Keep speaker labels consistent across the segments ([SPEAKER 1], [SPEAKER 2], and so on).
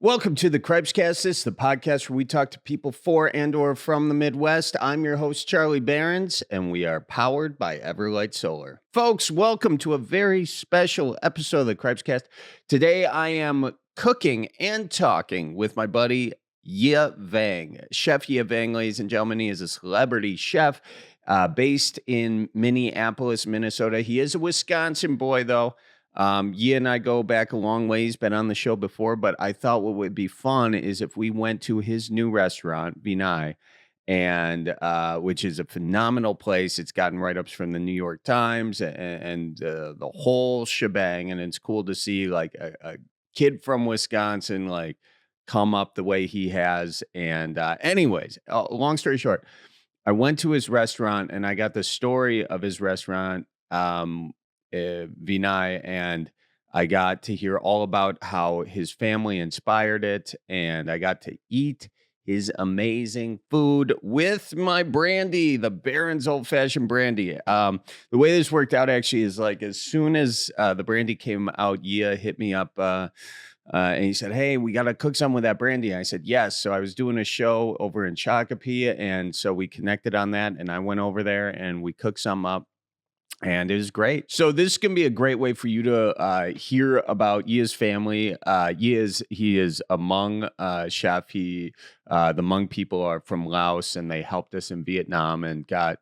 [SPEAKER 1] Welcome to the Cripescast. This is the podcast where we talk to people for and or from the Midwest. I'm your host, Charlie Berens, and we are powered by Everlight Solar. Folks, welcome to a very special episode of the Cripescast. Today, I am cooking and talking with my buddy, Yia Vang. Chef Yia Vang, ladies and gentlemen, he is a celebrity chef based in Minneapolis, Minnesota. He is a Wisconsin boy, though. Yia and I go back a long ways, been on the show before, but I thought what would be fun is if we went to his new restaurant, Vinai, and which is a phenomenal place. It's gotten write-ups from the New York Times and the whole shebang, and it's cool to see like a kid from Wisconsin like come up the way he has. And anyways, long story short, I went to his restaurant and I got the story of his restaurant. Vinai, and I got to hear all about how his family inspired it, and I got to eat his amazing food with my brandy, the Berens Old Fashioned Brandy. The way this worked out actually is like as soon as the brandy came out, Yia hit me up and he said, "Hey, we got to cook some with that brandy." And I said, "Yes." So I was doing a show over in Shakopee, and so we connected on that, and I went over there and we cooked some up. And it was great. So this can be a great way for you to hear about Yia's family. He is a Hmong chef. The Hmong people are from Laos, and they helped us in Vietnam and got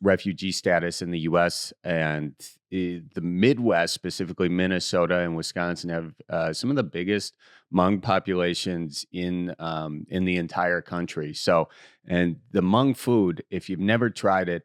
[SPEAKER 1] refugee status in the U.S. And the Midwest, specifically Minnesota and Wisconsin, have some of the biggest Hmong populations in the entire country. So, and the Hmong food, if you've never tried it,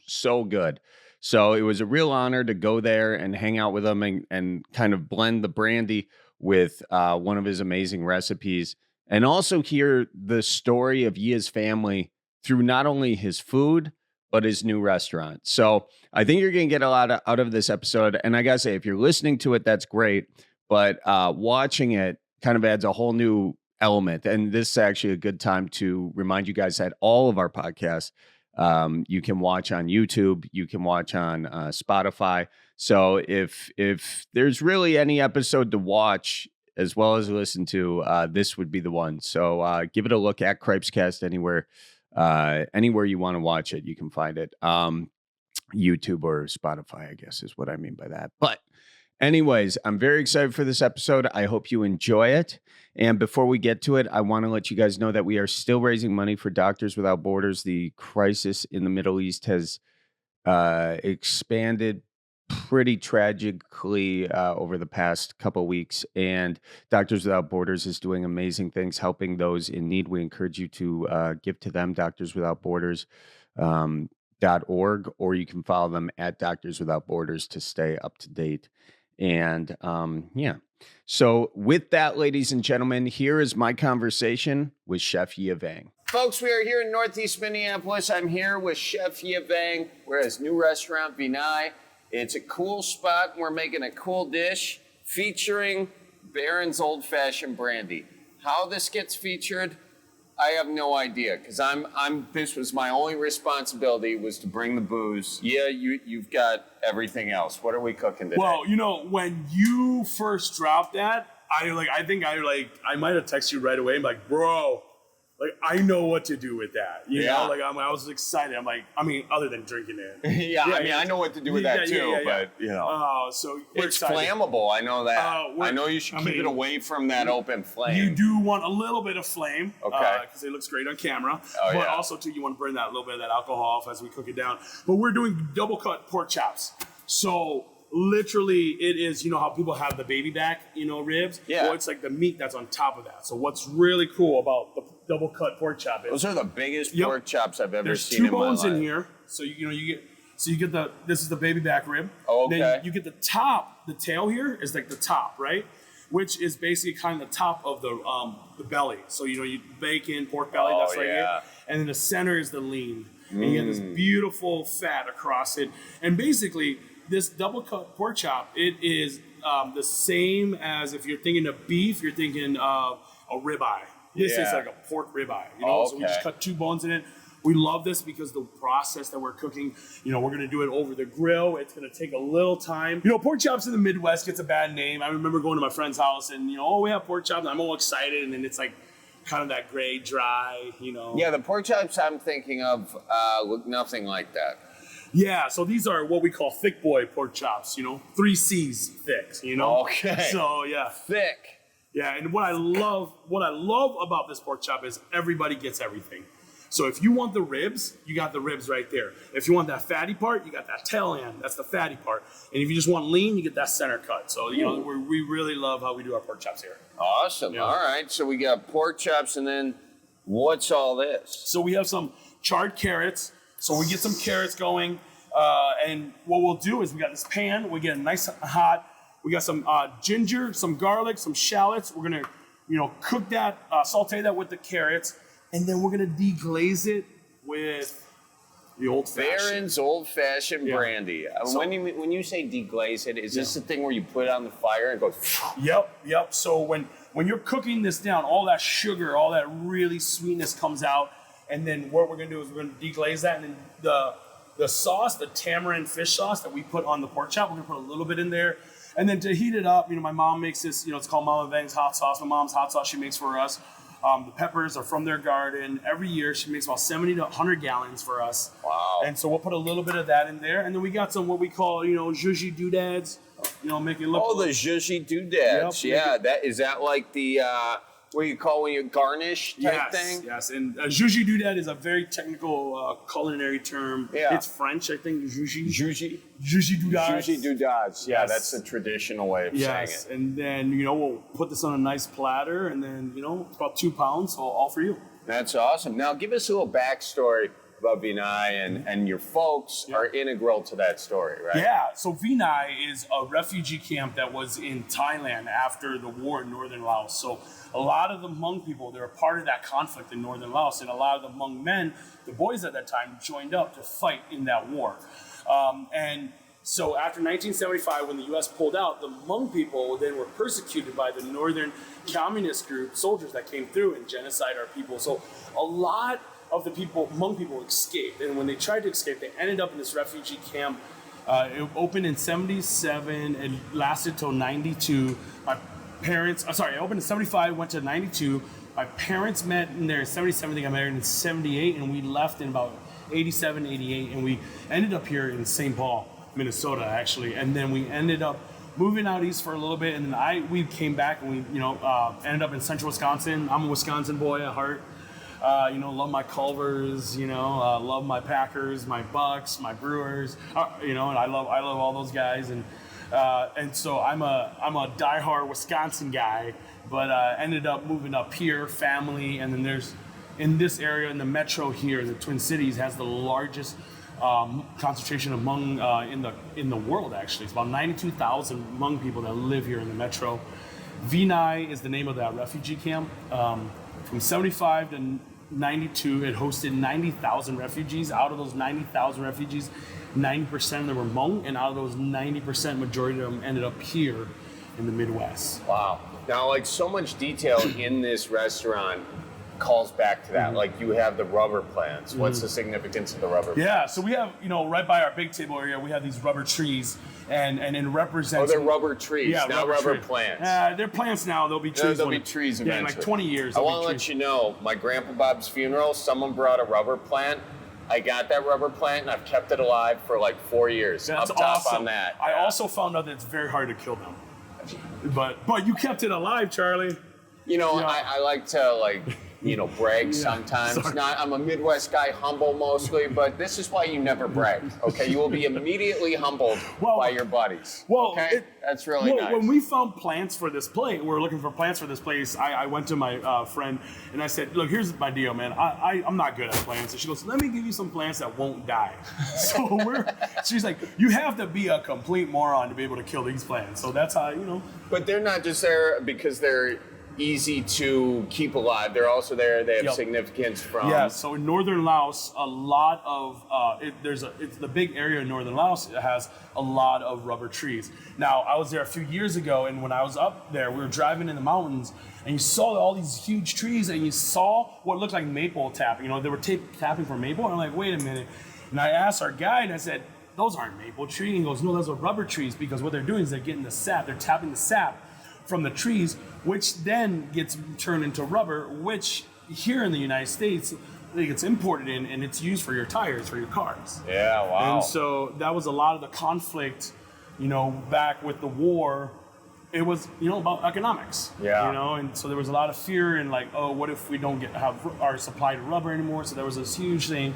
[SPEAKER 1] so good. So it was a real honor to go there and hang out with him and kind of blend the brandy with one of his amazing recipes, and also hear the story of Yia's family through not only his food, but his new restaurant. So I think you're going to get a lot out of this episode. And I got to say, if you're listening to it, that's great. But watching it kind of adds a whole new element. And this is actually a good time to remind you guys that all of our podcasts, you can watch on YouTube, you can watch on Spotify. So if there's really any episode to watch as well as listen to, this would be the one. So give it a look at Cripescast anywhere you want to watch it. You can find it. YouTube or Spotify, I guess is what I mean by that. But anyways, I'm very excited for this episode. I hope you enjoy it. And before we get to it, I want to let you guys know that we are still raising money for Doctors Without Borders. The crisis in the Middle East has expanded pretty tragically over the past couple of weeks. And Doctors Without Borders is doing amazing things, helping those in need. We encourage you to give to them, Doctors Without Borders. .org, or you can follow them at Doctors Without Borders to stay up to date. And yeah. So with that, ladies and gentlemen, here is my conversation with Chef Yia Vang. Folks, we are here in Northeast Minneapolis. I'm here with Chef Yia Vang. We're at his new restaurant, Vinai. It's a cool spot. We're making a cool dish featuring Berens Old Fashioned Brandy. How this gets featured, I have no idea, because this was my only responsibility, was to bring the booze. Yeah, you've got everything else. What are we cooking today?
[SPEAKER 2] Well, when you first dropped that, I might have texted you right away. I'm like, bro, like, I know what to do with that. You know, like I was excited. I'm like, other than drinking it.
[SPEAKER 1] I know what to do with that too, but
[SPEAKER 2] so
[SPEAKER 1] it's
[SPEAKER 2] excited.
[SPEAKER 1] Flammable. I know that. I know you should keep it away from that open flame.
[SPEAKER 2] You do want a little bit of flame,
[SPEAKER 1] okay,
[SPEAKER 2] because it looks great on camera. But also too, you want to burn that little bit of that alcohol off as we cook it down. But we're doing double cut pork chops. So literally, it is, how people have the baby back, ribs?
[SPEAKER 1] Yeah.
[SPEAKER 2] Well, it's like the meat that's on top of that. So what's really cool about the double cut pork chop is...
[SPEAKER 1] Those are the biggest pork chops I've ever
[SPEAKER 2] There's
[SPEAKER 1] seen in my life.
[SPEAKER 2] There's 2 bones in here. So, you get this is the baby back rib.
[SPEAKER 1] Oh, okay.
[SPEAKER 2] Then you get the top, the tail here is like the top, right? Which is basically kind of the top of the belly. So, you bacon, pork belly, that's right here. And then the center is the lean. And you get this beautiful fat across it. And basically... this double cut pork chop, it is the same as if you're thinking of beef, you're thinking of a ribeye. This is like a pork ribeye, So we just cut 2 bones in it, We love this because the process that we're cooking, we're going to do it over the grill. It's going to take a little time. Pork chops in the Midwest gets a bad name. I remember going to my friend's house and, we have pork chops. And I'm all excited. And then it's like kind of that gray, dry,
[SPEAKER 1] Yeah, the pork chops I'm thinking of look nothing like that.
[SPEAKER 2] Yeah, so these are what we call thick boy pork chops, 3 C's thick,
[SPEAKER 1] Okay.
[SPEAKER 2] So, yeah.
[SPEAKER 1] Thick.
[SPEAKER 2] Yeah, and what I love about this pork chop is everybody gets everything. So if you want the ribs, you got the ribs right there. If you want that fatty part, you got that tail end. That's the fatty part. And if you just want lean, you get that center cut. So, we really love how we do our pork chops here.
[SPEAKER 1] Awesome. Yeah. All right. So we got pork chops, and then what's all this?
[SPEAKER 2] So we have some charred carrots. So we get some carrots going. And what we'll do is we got this pan. We get it nice and hot. We got some ginger, some garlic, some shallots. We're going to, cook that, saute that with the carrots. And then we're going to deglaze it with the Old Fashioned.
[SPEAKER 1] Berens Old Fashioned Brandy. So, when you say deglaze it, is this the thing where you put it on the fire and it goes?
[SPEAKER 2] Yep. So when you're cooking this down, all that sugar, all that really sweetness comes out. And then what we're going to do is we're going to deglaze that. And then the sauce, the tamarind fish sauce that we put on the pork chop, we're going to put a little bit in there. And then to heat it up, my mom makes this, it's called Mama Vang's hot sauce. My mom's hot sauce she makes for us. The peppers are from their garden. Every year she makes about 70 to 100 gallons for us.
[SPEAKER 1] Wow.
[SPEAKER 2] And so we'll put a little bit of that in there. And then we got some what we call, zhuzhi doodads, make it look.
[SPEAKER 1] Oh, the zhuzhi doodads. Yep, is that like the, what you call when you garnish type thing?
[SPEAKER 2] Yes, and zhuzhi doodad is a very technical culinary term.
[SPEAKER 1] Yeah.
[SPEAKER 2] It's French, I think, zhuzhi.
[SPEAKER 1] Zhuzhi
[SPEAKER 2] doodads.
[SPEAKER 1] Zhuzhi doodads. Yeah,
[SPEAKER 2] Yes.
[SPEAKER 1] that's the traditional way of saying it.
[SPEAKER 2] And then, we'll put this on a nice platter, and then, it's about 2 pounds, so all for you.
[SPEAKER 1] That's awesome. Now, give us a little backstory about Vinai, and your folks are integral to that story, right?
[SPEAKER 2] Yeah, so Vinai is a refugee camp that was in Thailand after the war in northern Laos. So a lot of the Hmong people, they were part of that conflict in northern Laos, and a lot of the Hmong men, the boys at that time, joined up to fight in that war. And so after 1975, when the U.S. pulled out, the Hmong people then were persecuted by the northern communist group soldiers that came through and genocide our people. So a lot of the Hmong people escaped, and when they tried to escape, they ended up in this refugee camp. It opened in 77 and lasted till 92. It opened in 75, went to 92. My parents met in there in 77, they got married in 78, and we left in about 87, 88, and we ended up here in St. Paul, Minnesota, actually. And then we ended up moving out east for a little bit, and then we came back, and we ended up in central Wisconsin. I'm a Wisconsin boy at heart. Love my Culvers, love my Packers, my Bucks, my Brewers, and I love all those guys, and so I'm a diehard Wisconsin guy, but ended up moving up here, family, and then there's in this area in the metro here, the Twin Cities has the largest concentration of Hmong in the world. Actually, it's about 92,000 Hmong people that live here in the metro. Vinai is the name of that refugee camp. From 75 to 92, it hosted 90,000 refugees. Out of those 90,000 refugees, 90% of them were Hmong, and out of those 90%, majority of them ended up here in the Midwest.
[SPEAKER 1] Wow. Now, so much detail in this restaurant calls back to that. Mm-hmm. Like, you have the rubber plants. What's the significance of the rubber plants?
[SPEAKER 2] Yeah, so we have, right by our big table area, we have these rubber trees, and it represents...
[SPEAKER 1] Oh, they're rubber trees, not rubber plants.
[SPEAKER 2] They're plants now. They'll be trees.
[SPEAKER 1] They'll be trees eventually.
[SPEAKER 2] Yeah, in like 20 years.
[SPEAKER 1] I want to let you know, my Grandpa Bob's funeral, someone brought a rubber plant. I got that rubber plant, and I've kept it alive for 4 years.
[SPEAKER 2] That's
[SPEAKER 1] up top
[SPEAKER 2] awesome.
[SPEAKER 1] on that.
[SPEAKER 2] I also found out that it's very hard to kill them. But you kept it alive, Charlie.
[SPEAKER 1] I like to brag sometimes. I'm a Midwest guy, humble mostly, but this is why you never brag. Okay, you will be immediately humbled by your buddies. Okay, that's really nice.
[SPEAKER 2] When we found plants for this place, we were looking for plants for this place. I went to my friend and I said, "Look, here's my deal, man. I'm not good at plants." And she goes, "Let me give you some plants that won't die." So she's like, "You have to be a complete moron to be able to kill these plants." So that's how
[SPEAKER 1] But they're not just there because they're easy to keep alive. They're also there. They have
[SPEAKER 2] Yep.
[SPEAKER 1] significance from.
[SPEAKER 2] Yeah, so in northern Laos, a lot of it's the big area in northern Laos that has a lot of rubber trees. Now, I was there a few years ago, and when I was up there, we were driving in the mountains, and you saw all these huge trees, and you saw what looked like maple tapping. They were tapping for maple, and I'm like, wait a minute. And I asked our guide, I said, those aren't maple trees. And he goes, no, those are rubber trees, because what they're doing is they're getting the sap. They're tapping the sap from the trees, which then gets turned into rubber, which here in the United States, it gets imported in, and it's used for your tires, for your cars.
[SPEAKER 1] Yeah, wow.
[SPEAKER 2] And so that was a lot of the conflict, back with the war. It was, about economics.
[SPEAKER 1] Yeah.
[SPEAKER 2] And so there was a lot of fear and like, oh, what if we don't have our supply to rubber anymore? So there was this huge thing.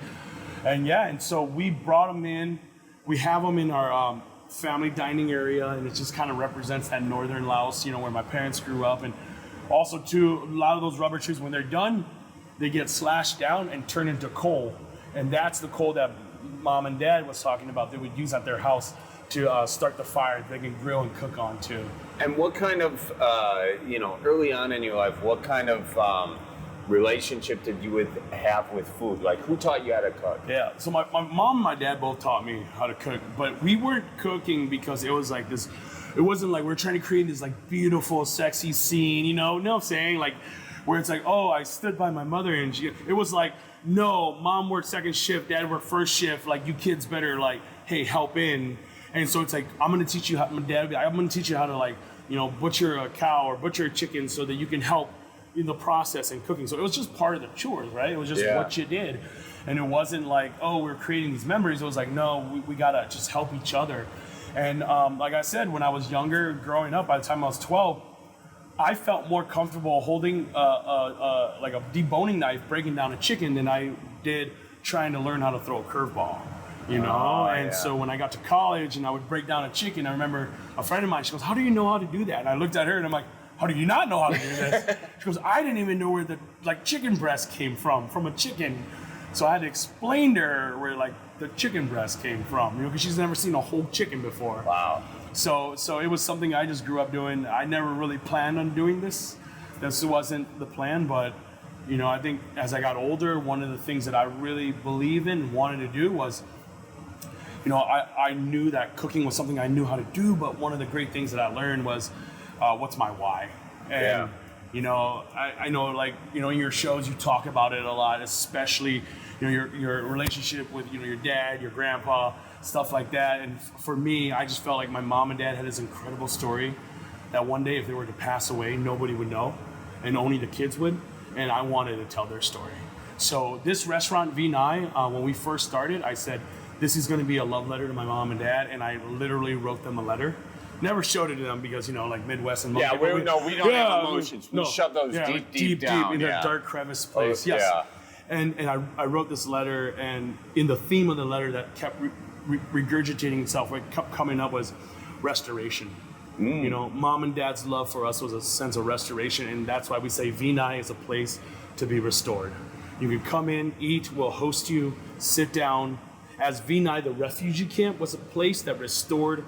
[SPEAKER 2] And so we brought them in. We have them in our family dining area, and it just kind of represents that northern Laos, where my parents grew up. And also too, a lot of those rubber trees, when they're done, they get slashed down and turn into coal. And that's the coal that mom and dad was talking about they would use at their house to start the fire they can grill and cook on too.
[SPEAKER 1] And what kind of, early on in your life, what kind of relationship did you have with food? Like, who taught you how to cook?
[SPEAKER 2] Yeah, so my mom and my dad both taught me how to cook, but we weren't cooking because it was like this, it wasn't like we're trying to create this like beautiful, sexy scene, you know what I'm saying? Like, where it's like, oh, I stood by my mother and it was like, no, mom worked second shift, dad worked first shift, like you kids better like, hey, help in. And so it's like, I'm gonna teach you how, my dad would be like, I'm gonna teach you how to like, butcher a cow or butcher a chicken so that you can help in the process and cooking. So it was just part of the chores, right? It was just what you did. And it wasn't like, oh, we're creating these memories. It was like, no, we gotta just help each other. And like I said, when I was younger, growing up, by the time I was 12, I felt more comfortable holding like a deboning knife, breaking down a chicken than I did trying to learn how to throw a curveball. So when I got to college and I would break down a chicken, I remember a friend of mine, she goes, how do you know how to do that? And I looked at her and I'm like, how do you not know how to do this? She goes, I didn't even know where the chicken breast came from a chicken. So I had to explain to her where the chicken breast came from, because she's never seen a whole chicken before.
[SPEAKER 1] Wow.
[SPEAKER 2] So it was something I just grew up doing. I never really planned on doing this. This wasn't the plan, but I think as I got older, one of the things that I really believe in and wanted to do was, I knew that cooking was something I knew how to do, but one of the great things that I learned was, what's my why? And, I know, in your shows, you talk about it a lot, especially, your relationship with, your dad, your grandpa, stuff like that. And for me, I just felt like my mom and dad had this incredible story that one day if they were to pass away, nobody would know, and only the kids would. And I wanted to tell their story. So this restaurant, Vinai, when we first started, I said, this is going to be a love letter to my mom and dad. And I literally wrote them a letter. Never showed it to them because, Midwest and Hmong people.
[SPEAKER 1] We don't have emotions. We shove those deep down.
[SPEAKER 2] In that dark crevice place. Yes. Yeah. And I wrote this letter, and in the theme of the letter that kept regurgitating itself, what kept coming up was restoration. Mom and dad's love for us was a sense of restoration, and that's why we say Vinai is a place to be restored. You can come in, eat, we'll host you, sit down. As Vinai, the refugee camp, was a place that restored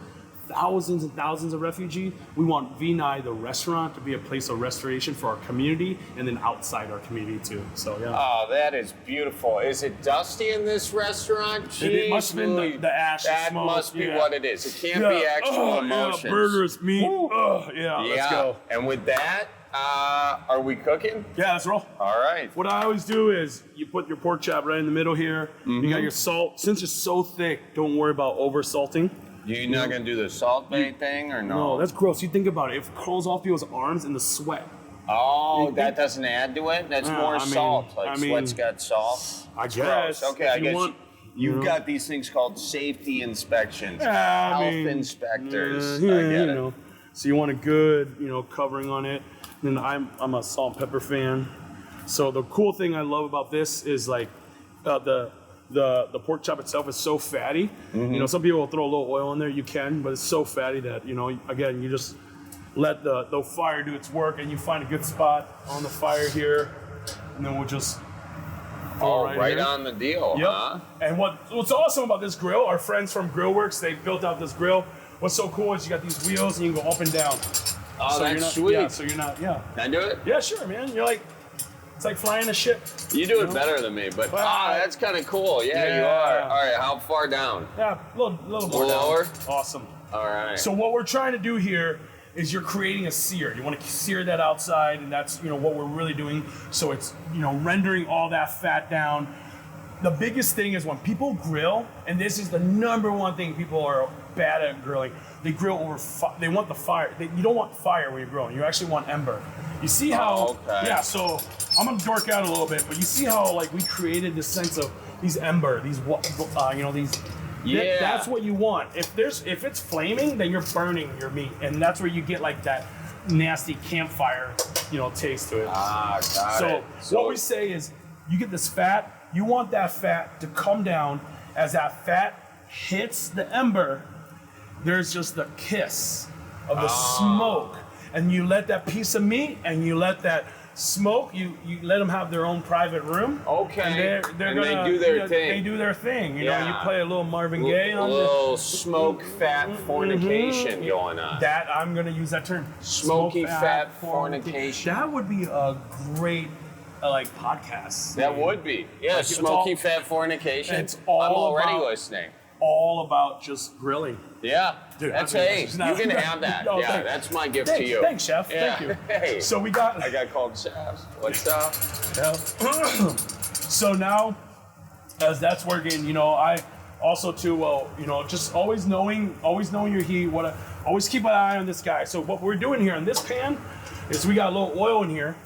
[SPEAKER 2] thousands and thousands of refugees, we want Vinai, the restaurant, to be a place of restoration for our community and then outside our community too. So yeah.
[SPEAKER 1] Oh, that is beautiful. Is it dusty in this restaurant?
[SPEAKER 2] It must have been the ash.
[SPEAKER 1] That
[SPEAKER 2] smoke.
[SPEAKER 1] Must be what it is. It can't be actual emotions.
[SPEAKER 2] Yeah, burgers, meat. Let's go.
[SPEAKER 1] And with that, are we cooking?
[SPEAKER 2] Yeah, let's roll.
[SPEAKER 1] All right.
[SPEAKER 2] What I always do is you put your pork chop right in the middle here. Mm-hmm. You got your salt. Since it's so thick, don't worry about over salting.
[SPEAKER 1] You're not going to do the salt bay thing or no?
[SPEAKER 2] No, that's gross. You think about it. It curls off people's arms in the sweat.
[SPEAKER 1] Oh, that doesn't add to it? That's more salt. Sweat's got salt.
[SPEAKER 2] I guess.
[SPEAKER 1] Gross. Okay, I guess you've got these things called safety inspections, health inspectors. I get it.
[SPEAKER 2] So you want a good, covering on it. And I'm a salt and pepper fan. So the cool thing I love about this is the pork chop itself is so fatty. Mm-hmm. Some people will throw a little oil in there. You can, but it's so fatty that, again, you just let the fire do its work, and you find a good spot on the fire here, and then we'll just
[SPEAKER 1] right on the deal,
[SPEAKER 2] yep.
[SPEAKER 1] Huh?
[SPEAKER 2] And what's awesome about this grill, our friends from Grillworks, they built out this grill. What's so cool is you got these wheels, and you can go up and down.
[SPEAKER 1] Oh,
[SPEAKER 2] so
[SPEAKER 1] that's sweet.
[SPEAKER 2] Yeah, so you're not, yeah.
[SPEAKER 1] Can I do it?
[SPEAKER 2] Yeah, sure, man. You're like, it's like flying a ship.
[SPEAKER 1] You do it better than me, but that's kind of cool. Yeah, you are. All right, how far down?
[SPEAKER 2] Yeah, a little more
[SPEAKER 1] lower.
[SPEAKER 2] down. Awesome.
[SPEAKER 1] All right.
[SPEAKER 2] So what we're trying to do here is you're creating a sear. You want to sear that outside, and that's what we're really doing. So it's rendering all that fat down. The biggest thing is when people grill, and this is the number one thing people are bad at grilling. They grill over. They want the fire. You don't want fire when you're grilling. You actually want ember. You see how?
[SPEAKER 1] Oh, okay.
[SPEAKER 2] Yeah. So I'm gonna dork out a little bit, but you see how like we created this sense of these ember, these these.
[SPEAKER 1] Yeah.
[SPEAKER 2] That's what you want. If it's flaming, then you're burning your meat, and that's where you get like that nasty campfire, taste to it.
[SPEAKER 1] Got it.
[SPEAKER 2] So what we say is, you get this fat. You want that fat to come down. As that fat hits the ember, there's just the kiss of the smoke, and you let that piece of meat and you let that smoke. You let them have their own private room.
[SPEAKER 1] Okay.
[SPEAKER 2] And they're gonna
[SPEAKER 1] they do their thing.
[SPEAKER 2] They do their thing. You
[SPEAKER 1] Yeah.
[SPEAKER 2] play a little Marvin Gaye on
[SPEAKER 1] a little smoke fat fornication going on.
[SPEAKER 2] that. I'm gonna use that term.
[SPEAKER 1] Smoky fat fornication.
[SPEAKER 2] That would be a great podcast.
[SPEAKER 1] That would be. Yeah, smoky fat fornication.
[SPEAKER 2] It's all
[SPEAKER 1] I'm already
[SPEAKER 2] about-
[SPEAKER 1] listening.
[SPEAKER 2] All about just grilling.
[SPEAKER 1] Yeah.
[SPEAKER 2] Dude,
[SPEAKER 1] that's
[SPEAKER 2] I mean,
[SPEAKER 1] hey,
[SPEAKER 2] it's
[SPEAKER 1] you
[SPEAKER 2] not-
[SPEAKER 1] can have that.
[SPEAKER 2] No,
[SPEAKER 1] yeah,
[SPEAKER 2] thanks.
[SPEAKER 1] that's my gift
[SPEAKER 2] Thanks,
[SPEAKER 1] to you.
[SPEAKER 2] thanks, chef.
[SPEAKER 1] Yeah.
[SPEAKER 2] Thank you.
[SPEAKER 1] Hey.
[SPEAKER 2] So we got.
[SPEAKER 1] I got called chef. What's up?
[SPEAKER 2] Yeah. So now, as that's working, I also too, just always knowing your heat. Always keep an eye on this guy. So what we're doing here on this pan is we got a little oil in here,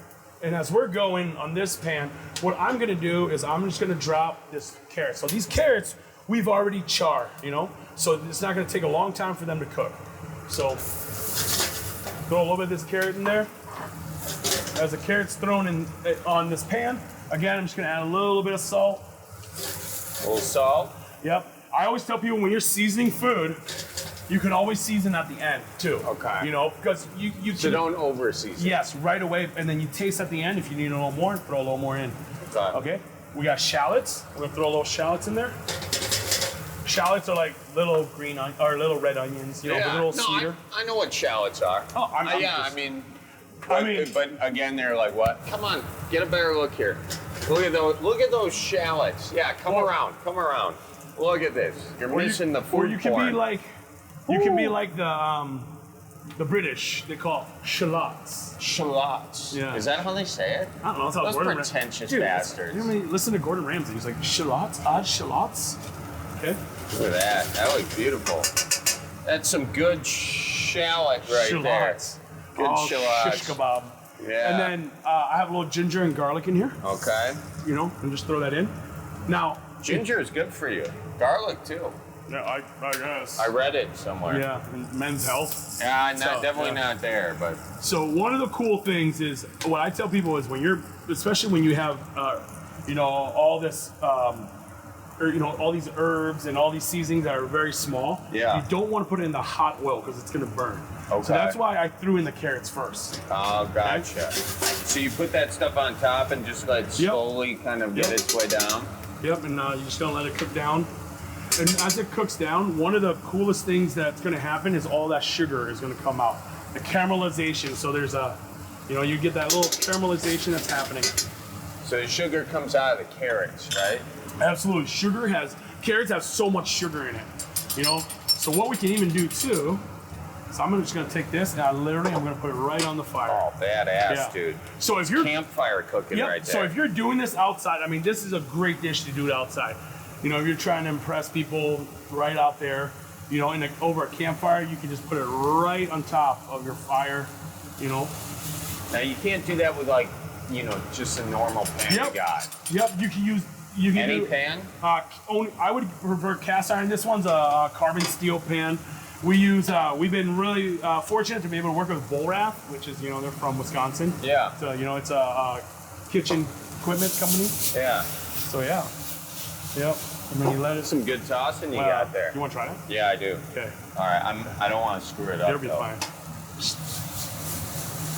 [SPEAKER 2] and as we're going on this pan, what I'm gonna do is I'm just gonna drop this carrot. So these carrots we've already charred, so it's not gonna take a long time for them to cook. So throw a little bit of this carrot in there. As the carrot's thrown in on this pan, again, I'm just gonna add a little bit of salt.
[SPEAKER 1] A little salt.
[SPEAKER 2] Yep. I always tell people when you're seasoning food, you can always season at the end too.
[SPEAKER 1] Okay.
[SPEAKER 2] Because you
[SPEAKER 1] So don't over season.
[SPEAKER 2] Yes, right away, and then you taste at the end. If you need a little more, throw a little more in. Okay. We got shallots. We're gonna throw a little shallots in there. Shallots are like little green or little red onions, the little cedar.
[SPEAKER 1] I know what shallots are.
[SPEAKER 2] Oh,
[SPEAKER 1] but again, they're like what? Come on, get a better look here. Look at those shallots. Yeah, come around. Look at this. You're missing the food.
[SPEAKER 2] Or you can be like, the British. They call it shallots.
[SPEAKER 1] Shallots.
[SPEAKER 2] Yeah.
[SPEAKER 1] Is that how they say it?
[SPEAKER 2] I don't know. That's how
[SPEAKER 1] Those
[SPEAKER 2] Gordon
[SPEAKER 1] pretentious
[SPEAKER 2] Dude,
[SPEAKER 1] bastards.
[SPEAKER 2] Listen to Gordon Ramsay. He's like shallots, shallots. Okay.
[SPEAKER 1] Look at that. That looks beautiful. That's some good shallot right
[SPEAKER 2] Shallots.
[SPEAKER 1] there. Good shallots.
[SPEAKER 2] Shish kebab.
[SPEAKER 1] Yeah.
[SPEAKER 2] And then I have a little ginger and garlic in here.
[SPEAKER 1] Okay.
[SPEAKER 2] And just throw that in. Now,
[SPEAKER 1] Ginger is good for you. Garlic too.
[SPEAKER 2] yeah, I guess.
[SPEAKER 1] I read it somewhere.
[SPEAKER 2] Yeah, men's health.
[SPEAKER 1] Yeah,
[SPEAKER 2] So,
[SPEAKER 1] not there, but
[SPEAKER 2] So one of the cool things is what I tell people is especially when you have, all this, all these herbs and all these seasonings that are very small.
[SPEAKER 1] Yeah.
[SPEAKER 2] You don't want to put it in the hot oil because it's going to burn.
[SPEAKER 1] Okay.
[SPEAKER 2] So that's why I threw in the carrots first.
[SPEAKER 1] Oh, gotcha. So you put that stuff on top and just let it slowly kind of get its way down.
[SPEAKER 2] Yep, and you're just gonna let it cook down. And as it cooks down, one of the coolest things that's gonna happen is all that sugar is gonna come out. The caramelization. So there's you get that little caramelization that's happening.
[SPEAKER 1] So the sugar comes out of the carrots, right?
[SPEAKER 2] Absolutely. Carrots have so much sugar in it. So what we can even do too, so I'm just gonna take this and I'm gonna put it right on the fire.
[SPEAKER 1] Oh, badass, dude.
[SPEAKER 2] So if you're
[SPEAKER 1] campfire cooking right there.
[SPEAKER 2] So if you're doing this outside, this is a great dish to do it outside. If you're trying to impress people right out there, over a campfire, you can just put it right on top of your fire,
[SPEAKER 1] Now you can't do that with just a normal pan you got.
[SPEAKER 2] Yep, you can use
[SPEAKER 1] any pan?
[SPEAKER 2] I would prefer cast iron. This one's a carbon steel pan. We've been really fortunate to be able to work with Borath, which is, they're from Wisconsin.
[SPEAKER 1] Yeah.
[SPEAKER 2] So, it's a kitchen equipment company.
[SPEAKER 1] Yeah.
[SPEAKER 2] So, yeah. Yep. And then you let it.
[SPEAKER 1] Some good tossing you got there.
[SPEAKER 2] You want to try it?
[SPEAKER 1] Yeah, I do.
[SPEAKER 2] Okay.
[SPEAKER 1] All right. I don't want to screw it up.
[SPEAKER 2] You'll be fine.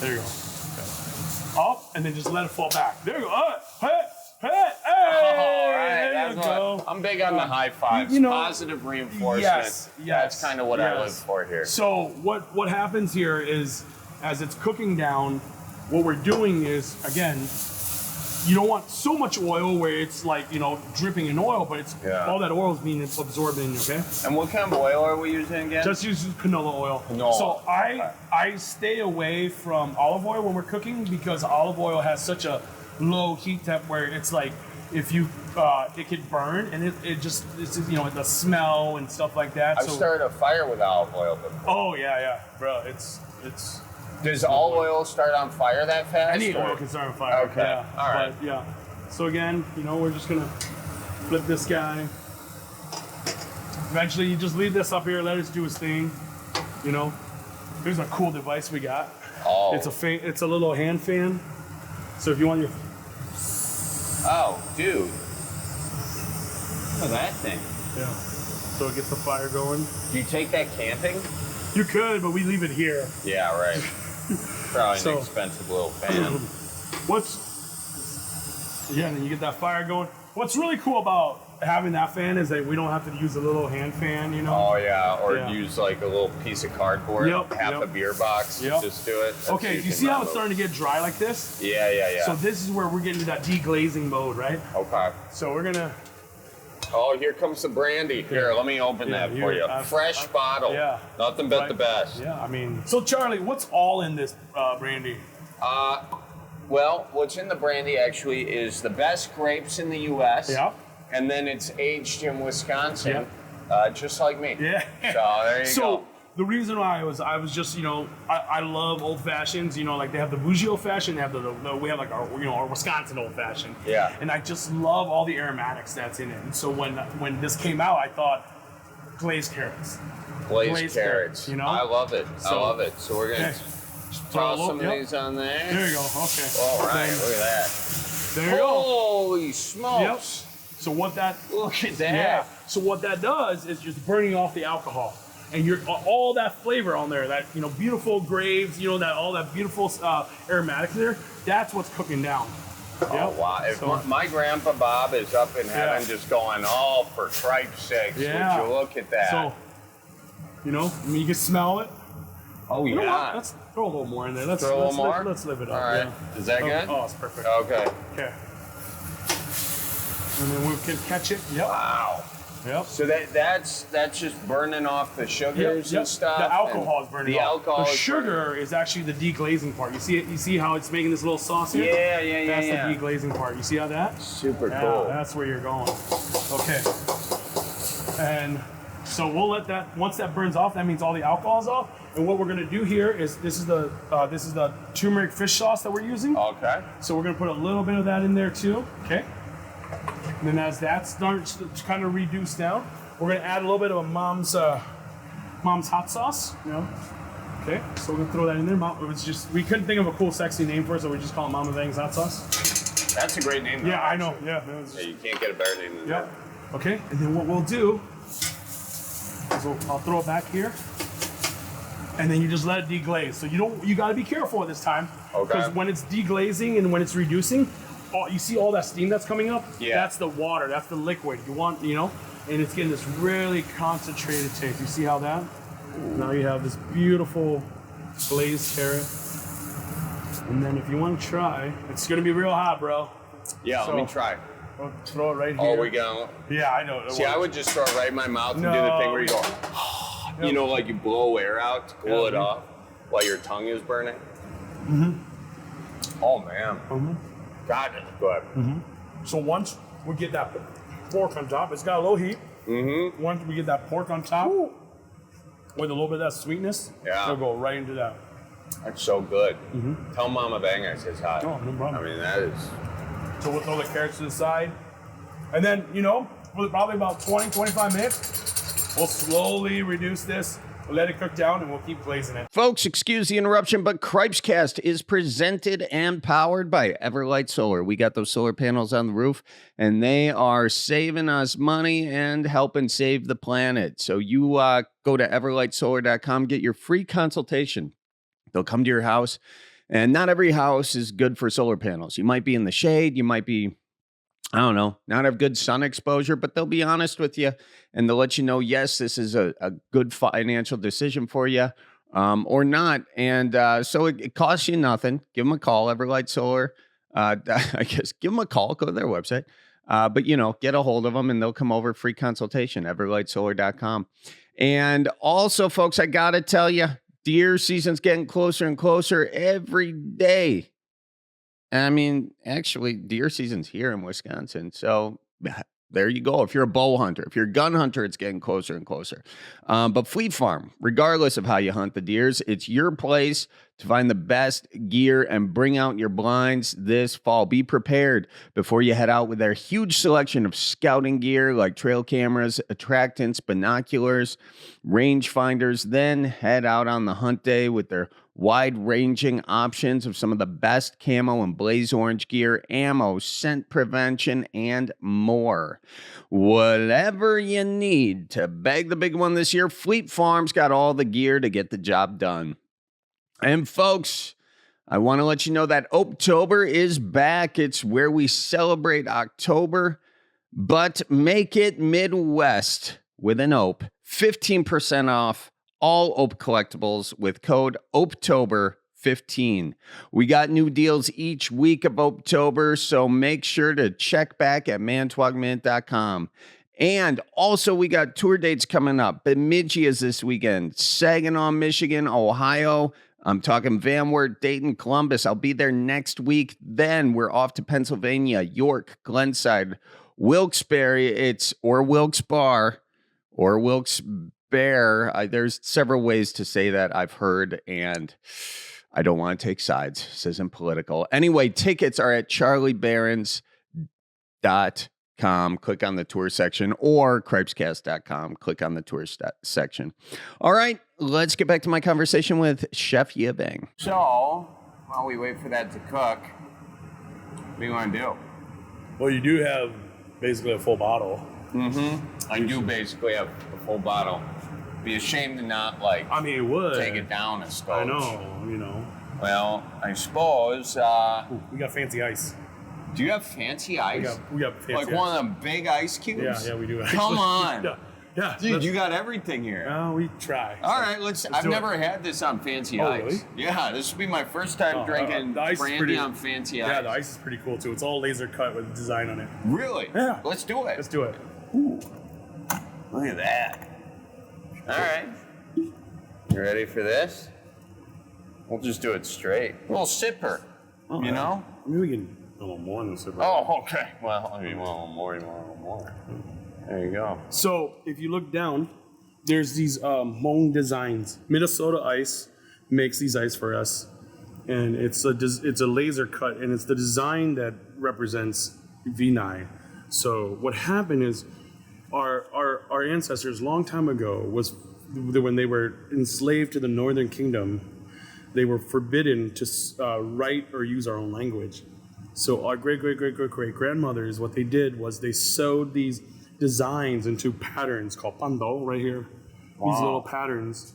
[SPEAKER 2] There you go. Okay. Up, and then just let it fall back. There you go. Hey,
[SPEAKER 1] all right.
[SPEAKER 2] there you go.
[SPEAKER 1] I'm big on the high fives. Positive reinforcement.
[SPEAKER 2] Yes.
[SPEAKER 1] That's kind of what I live for here.
[SPEAKER 2] So what happens here is, as it's cooking down, what we're doing is, again, you don't want so much oil where it's like, dripping in oil, but it's all that oil is being absorbed in, okay?
[SPEAKER 1] And what kind of oil are we using again?
[SPEAKER 2] Just use canola oil. So I stay away from olive oil when we're cooking because olive oil has such a low heat temp where it's like, if you, it could burn and it's the smell and stuff like that.
[SPEAKER 1] I've started a fire with olive oil before.
[SPEAKER 2] Oh yeah, bro, it's.
[SPEAKER 1] Does all oil start on fire that fast?
[SPEAKER 2] Any oil can start on fire.
[SPEAKER 1] Okay,
[SPEAKER 2] yeah.
[SPEAKER 1] all right.
[SPEAKER 2] But, yeah. So again, we're just gonna flip this guy. Eventually, you just leave this up here, let it do its thing. Here's a cool device we got.
[SPEAKER 1] Oh.
[SPEAKER 2] It's a little hand fan. So if you want your.
[SPEAKER 1] Oh, dude. Look at that thing.
[SPEAKER 2] Yeah. So it gets the fire going.
[SPEAKER 1] Do you take that camping?
[SPEAKER 2] You could, but we leave it here.
[SPEAKER 1] Yeah, right. Probably an expensive little fan.
[SPEAKER 2] And then you get that fire going. What's really cool about having that fan is that we don't have to use a little hand fan,
[SPEAKER 1] Oh, yeah. Or use like a little piece of cardboard, half a beer box, just do it.
[SPEAKER 2] That's okay, you see how it's starting to get dry like this?
[SPEAKER 1] Yeah.
[SPEAKER 2] So this is where we're getting to that deglazing mode, right?
[SPEAKER 1] Okay.
[SPEAKER 2] So we're gonna...
[SPEAKER 1] Oh, here comes the brandy. Here, let me open that for you. Fresh bottle.
[SPEAKER 2] Yeah.
[SPEAKER 1] Nothing but the best.
[SPEAKER 2] Yeah, so Charlie, what's all in this brandy?
[SPEAKER 1] Well, what's in the brandy actually is the best grapes in the U.S.
[SPEAKER 2] Yeah.
[SPEAKER 1] And then it's aged in Wisconsin, just like me.
[SPEAKER 2] Yeah.
[SPEAKER 1] So there you go.
[SPEAKER 2] The reason why I was just, I love old fashions. Like they have the bougie old fashioned, they have we have like our Wisconsin old fashioned.
[SPEAKER 1] Yeah.
[SPEAKER 2] And I just love all the aromatics that's in it. And so when this came out, I thought glazed carrots.
[SPEAKER 1] Glazed carrots. I love it.
[SPEAKER 2] So
[SPEAKER 1] we're gonna toss some of these on there.
[SPEAKER 2] There you go. Okay.
[SPEAKER 1] All right. Look at that.
[SPEAKER 2] There you go.
[SPEAKER 1] Holy smokes.
[SPEAKER 2] Yep. So
[SPEAKER 1] look at that.
[SPEAKER 2] Yeah. So what that does is just burning off the alcohol. And you're all that flavor on there, that beautiful graves, that all that beautiful aromatics there. That's what's cooking down.
[SPEAKER 1] Oh wow! If my grandpa Bob is up in heaven, just going, for tripe's sake, would you look at that?
[SPEAKER 2] So, you can smell it.
[SPEAKER 1] Oh yeah.
[SPEAKER 2] Let's throw a little more in there. Let's
[SPEAKER 1] throw a little more.
[SPEAKER 2] Let's live it up.
[SPEAKER 1] All right.
[SPEAKER 2] Yeah.
[SPEAKER 1] Is that good?
[SPEAKER 2] Oh, it's perfect.
[SPEAKER 1] Okay.
[SPEAKER 2] And then we can catch it. Yep.
[SPEAKER 1] Wow.
[SPEAKER 2] Yep.
[SPEAKER 1] So that's just burning off the sugars and stuff.
[SPEAKER 2] The alcohol is burning off.
[SPEAKER 1] The
[SPEAKER 2] sugar is actually the deglazing part. You see it? You see how it's making this little sauce here?
[SPEAKER 1] Yeah.
[SPEAKER 2] That's the deglazing part. You see how that?
[SPEAKER 1] Super cool.
[SPEAKER 2] That's where you're going. Okay. And so we'll let that, once that burns off, that means all the alcohol's off. And what we're gonna do here is this is the turmeric fish sauce that we're using.
[SPEAKER 1] Okay.
[SPEAKER 2] So we're gonna put a little bit of that in there too. Okay. And then as that starts to kind of reduce down, we're gonna add a little bit of a mom's hot sauce. Okay. So we're gonna throw that in there. We couldn't think of a cool, sexy name for it, so we just call it Mama Vang's hot sauce.
[SPEAKER 1] That's a great name. Though,
[SPEAKER 2] I know. Yeah.
[SPEAKER 1] You can't get a better name than that.
[SPEAKER 2] Okay. And then what we'll do is I'll throw it back here. And then you just let it deglaze. So you got to be careful at this time.
[SPEAKER 1] Okay.
[SPEAKER 2] Because when it's deglazing and when it's reducing, you see all that steam that's coming up?
[SPEAKER 1] Yeah.
[SPEAKER 2] That's the water, that's the liquid. You want, and it's getting this really concentrated taste. You see how that? Ooh. Now you have this beautiful glazed carrot. And then if you want to try, it's going to be real hot, bro.
[SPEAKER 1] Yeah, let me try.
[SPEAKER 2] We'll throw it right here.
[SPEAKER 1] Oh, we go.
[SPEAKER 2] Yeah, I know.
[SPEAKER 1] See, I would just throw it right in my mouth and do the thing where you go, like you blow air out to cool it off while your tongue is burning. Oh, man. God, go ahead.
[SPEAKER 2] So once we get that pork on top, it's got a low heat. Once we get that pork on top, with a little bit of that sweetness, it'll go right into that.
[SPEAKER 1] That's so good. Tell Mama Vang I says hi.
[SPEAKER 2] Oh, no problem.
[SPEAKER 1] I mean, that is...
[SPEAKER 2] So we'll throw the carrots to the side. And then, for probably about 20, 25 minutes, we'll slowly reduce this. We'll let it cook down and we'll keep glazing it.
[SPEAKER 1] Folks, excuse the interruption, but Cripescast is presented and powered by Everlight Solar. We got those solar panels on the roof, and they are saving us money and helping save the planet. So you go to everlightsolar.com, get your free consultation. They'll come to your house, and not every house is good for solar panels. You might be in the shade, you might be, I don't know, not have good sun exposure, but they'll be honest with you and they'll let you know, yes, this is a good financial decision for you, or not. And so it costs you nothing. Give them a call, Everlight Solar. I guess give them a call, go to their website. But, get a hold of them and they'll come over, free consultation, everlightsolar.com. And also, folks, I got to tell you, deer season's getting closer and closer every day. I mean, actually, deer season's here in Wisconsin. So there you go. If you're a bow hunter, if you're a gun hunter, it's getting closer and closer. But Fleet Farm, regardless of how you hunt the deers, it's your place to find the best gear and bring out your blinds this fall. Be prepared before you head out with their huge selection of scouting gear like trail cameras, attractants, binoculars, range finders. Then head out on the hunt day with their wide-ranging options of some of the best camo and blaze orange gear, ammo, scent prevention, and more. Whatever you need to bag the big one this year, Fleet Farm's got all the gear to get the job done. And folks, I want to let you know that Optober is back. It's where we celebrate October, but make it Midwest with an OP. 15% off all OP collectibles with code OPTOBER15. We got new deals each week of Optober, so make sure to check back at mantwogminute.com. And also, we got tour dates coming up. Bemidji is this weekend. Saginaw, Michigan, Ohio. I'm talking Van Wert, Dayton, Columbus. I'll be there next week. Then we're off to Pennsylvania, York, Glenside, Wilkes-Barre. Or Wilkes Bar or Wilkes Bear. There's several ways to say that I've heard, and I don't want to take sides. This isn't political. Anyway, tickets are at charlieberens.com. Click on the tour section, or cripescast.com. Click on the tour section. All right, let's get back to my conversation with Chef Yia Vang. So, while we wait for that to cook, what do you want to do?
[SPEAKER 2] Well, you do have basically a full bottle.
[SPEAKER 1] Mm-hmm. I do basically have a full bottle. Be ashamed to not,
[SPEAKER 2] it would
[SPEAKER 1] take it down a stove.
[SPEAKER 2] I know,
[SPEAKER 1] Well, I suppose.
[SPEAKER 2] we got fancy ice.
[SPEAKER 1] Do you have fancy ice?
[SPEAKER 2] We got fancy ice.
[SPEAKER 1] Like one of them big ice cubes?
[SPEAKER 2] Yeah, we do. Actually.
[SPEAKER 1] Come on.
[SPEAKER 2] Yeah.
[SPEAKER 1] Dude, you got everything here.
[SPEAKER 2] We try.
[SPEAKER 1] All right, I've never had this on fancy ice.
[SPEAKER 2] Really?
[SPEAKER 1] Yeah, this will be my first time drinking brandy on fancy ice.
[SPEAKER 2] Yeah, the ice is pretty cool too. It's all laser cut with design on it.
[SPEAKER 1] Really?
[SPEAKER 2] Yeah.
[SPEAKER 1] Let's do it.
[SPEAKER 2] Let's do it.
[SPEAKER 1] Ooh. Look at that. All right. You ready for this? We'll just do it straight. A little sipper, you know?
[SPEAKER 2] Maybe we can a little more than a sipper.
[SPEAKER 1] Oh, okay. Well, you want a little more, you want a little more. There you go.
[SPEAKER 2] So, if you look down, there's these Hmong designs. Minnesota Ice makes these ice for us. And it's a laser cut, and it's the design that represents Vinai. So, what happened is our ancestors, long time ago, when they were enslaved to the Northern Kingdom, they were forbidden to write or use our own language. So our great-great-great-great-great-grandmothers, what they did was they sewed these designs into patterns called pando right here. Wow. These little patterns.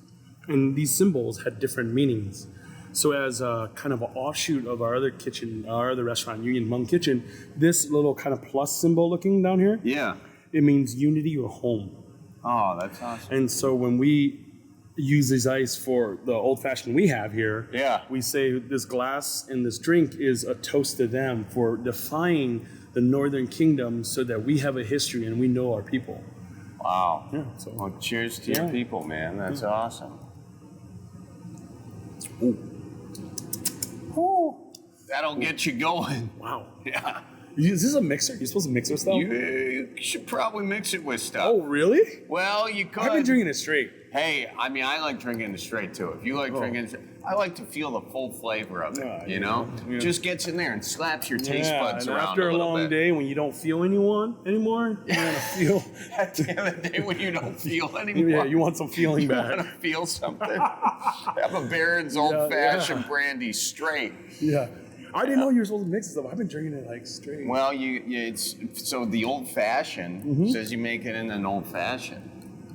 [SPEAKER 2] And these symbols had different meanings. So as a kind of an offshoot of our other kitchen, our other restaurant, Union Hmong Kitchen, this little kind of plus symbol looking down here, it means unity or home.
[SPEAKER 1] Oh, that's awesome.
[SPEAKER 2] And so when we use this ice for the old fashioned we have here, we say this glass and this drink is a toast to them for defying the Northern Kingdom so that we have a history and we know our people.
[SPEAKER 1] Wow.
[SPEAKER 2] Yeah.
[SPEAKER 1] So, well, cheers to your people, man. That's awesome. Ooh. Ooh. That'll get you going.
[SPEAKER 2] Wow.
[SPEAKER 1] Yeah.
[SPEAKER 2] Is this a mixer? You're supposed to mix with stuff?
[SPEAKER 1] You should probably mix it with stuff.
[SPEAKER 2] Oh, really?
[SPEAKER 1] Well, you could.
[SPEAKER 2] I've been drinking it straight.
[SPEAKER 1] Hey, I like drinking it straight too. If you like drinking it, I like to feel the full flavor of it, you know? Yeah. Just gets in there and slaps your taste buds
[SPEAKER 2] and
[SPEAKER 1] around
[SPEAKER 2] after
[SPEAKER 1] a little
[SPEAKER 2] long
[SPEAKER 1] bit.
[SPEAKER 2] day when you don't feel anymore, you want to feel...
[SPEAKER 1] At the end of the day when you don't feel anymore.
[SPEAKER 2] Yeah, you want some feeling back.
[SPEAKER 1] You want to feel something. Have a Berens Old Fashioned Brandy straight.
[SPEAKER 2] Yeah. I didn't know you were supposed to mix it stuff. I've been drinking it like straight.
[SPEAKER 1] Well, so the Old Fashioned says you make it in an Old Fashioned.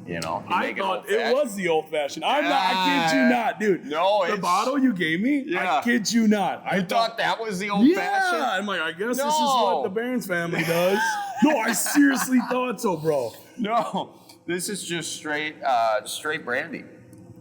[SPEAKER 1] You know,
[SPEAKER 2] I thought it was the old fashioned. I kid you not, dude.
[SPEAKER 1] No,
[SPEAKER 2] the bottle you gave me. I kid you not. I
[SPEAKER 1] thought that was the old fashioned.
[SPEAKER 2] Yeah, I'm like, I guess this is what the Berens family does. No, I seriously thought so, bro.
[SPEAKER 1] No, this is just straight brandy.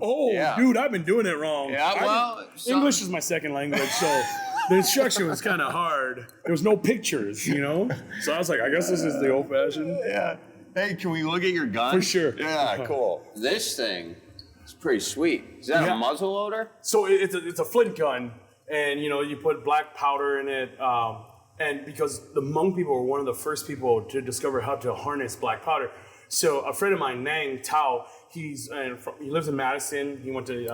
[SPEAKER 2] Oh,
[SPEAKER 1] Yeah.
[SPEAKER 2] dude, I've been doing it wrong.
[SPEAKER 1] Yeah,
[SPEAKER 2] English is my second language, so the instruction was kind of hard. There was no pictures, you know? So I was like, I guess this is the old-fashioned.
[SPEAKER 1] Yeah. Hey, can we look at your gun?
[SPEAKER 2] For sure.
[SPEAKER 1] Yeah, cool. This thing is pretty sweet. Is that a muzzle loader?
[SPEAKER 2] So it's a flint gun, and you put black powder in it, and because the Hmong people were one of the first people to discover how to harness black powder. So a friend of mine, Nang Tao, he lives in Madison. He went to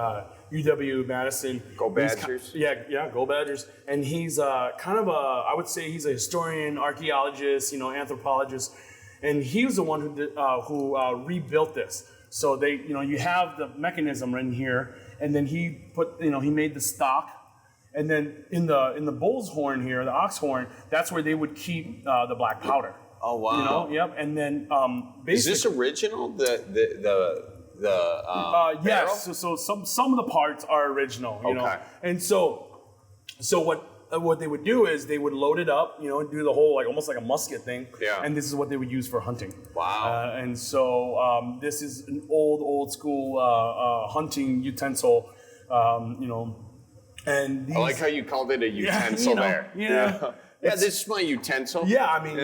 [SPEAKER 2] UW Madison.
[SPEAKER 1] Go Badgers.
[SPEAKER 2] Go Badgers. And he's I would say he's a historian, archaeologist, anthropologist, and he was the one who rebuilt this. So you have the mechanism in here, and then he made the stock, and then in the bull's horn here, the ox horn, that's where they would keep the black powder.
[SPEAKER 1] Oh wow!
[SPEAKER 2] Yep. And then basically,
[SPEAKER 1] is this original?
[SPEAKER 2] Yes. So some of the parts are original. You know, and so what they would do is they would load it up, and do the whole almost like a musket thing. Yeah. And this is what they would use for hunting.
[SPEAKER 1] Wow.
[SPEAKER 2] And so this is an old school hunting utensil. And these,
[SPEAKER 1] I like how you called it a utensil there.
[SPEAKER 2] Yeah.
[SPEAKER 1] Yeah, this is my utensil.
[SPEAKER 2] Yeah, I mean,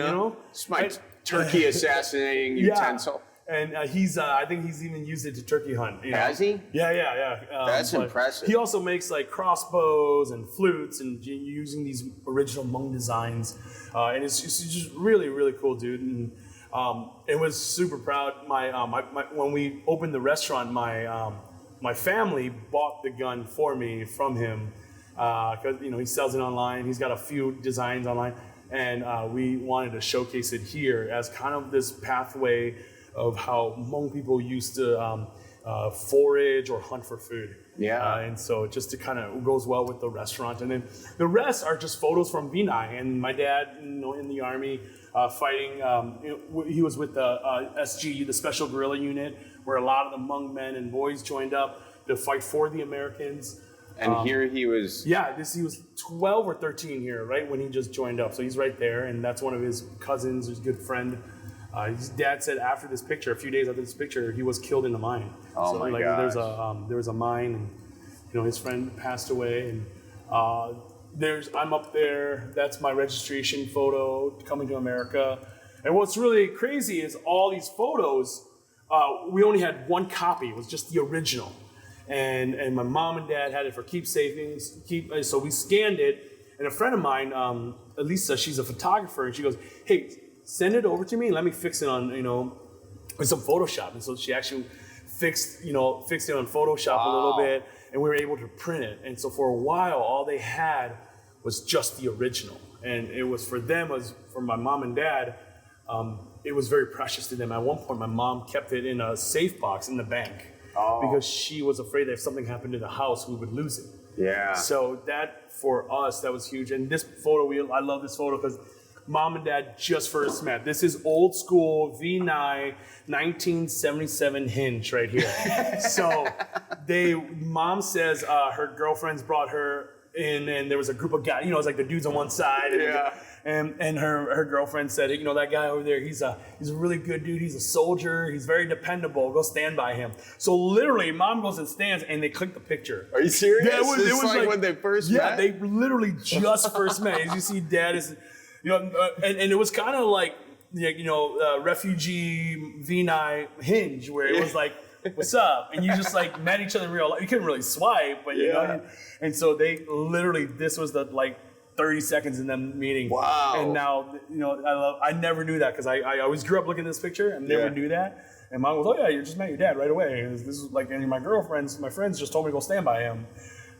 [SPEAKER 1] it's my turkey assassinating utensil.
[SPEAKER 2] And I think he's even used it to turkey hunt.
[SPEAKER 1] Has he?
[SPEAKER 2] Yeah.
[SPEAKER 1] That's impressive.
[SPEAKER 2] He also makes crossbows and flutes and using these original Hmong designs. And it's just really, really cool, dude. And it was super proud. When we opened the restaurant, my family bought the gun for me from him. Because he sells it online. He's got a few designs online, and we wanted to showcase it here as kind of this pathway of how Hmong people used to forage or hunt for food. Yeah. And so just to kind of goes well with the restaurant, and then the rest are just photos from Vinai and my dad, in the army fighting. He was with the SG, the Special Guerrilla Unit, where a lot of the Hmong men and boys joined up to fight for the Americans.
[SPEAKER 1] And here he was...
[SPEAKER 2] Yeah, he was 12 or 13 here, right, when he just joined up. So he's right there, and that's one of his cousins, his good friend. His dad said after this picture, a few days after this picture, he was killed in a mine.
[SPEAKER 1] Oh, so, my gosh.
[SPEAKER 2] There was a mine, and, his friend passed away. And I'm up there. That's my registration photo, coming to America. And what's really crazy is all these photos, we only had one copy. It was just the original. And my mom and dad had it for keepsakes. So we scanned it, and a friend of mine, Elisa, she's a photographer, and she goes, "Hey, send it over to me. And let me fix it on with some Photoshop." And so she actually fixed it on Photoshop a little bit, and we were able to print it. And so for a while, all they had was just the original, and it was for them, for my mom and dad. It was very precious to them. At one point, my mom kept it in a safe box in the bank. Because she was afraid that if something happened to the house, we would lose it. Yeah. So that, for us, that was huge. And this photo, I love this photo because mom and dad just first met. This is old school Vinai 1977 hinge right here. So mom says her girlfriends brought her in, and there was a group of guys, it's like the dudes on one side. And her girlfriend said, that guy over there, he's a really good dude. He's a soldier. He's very dependable. Go stand by him. So literally, mom goes and stands, and they click the picture.
[SPEAKER 1] Are you serious?
[SPEAKER 2] Yeah, it was like
[SPEAKER 1] when they first met?
[SPEAKER 2] Yeah, they literally just first met. As you see, dad is, and it was kind of like, refugee Vinai hinge, where it was like, what's up? And you just met each other in real life. You couldn't really swipe, but you know. And so they literally, this was the 30 seconds in them meeting. Wow. And now, I never knew that because I always grew up looking at this picture and never knew that. And mom was, oh yeah, you just met your dad right away. And this is and my friends just told me to go stand by him.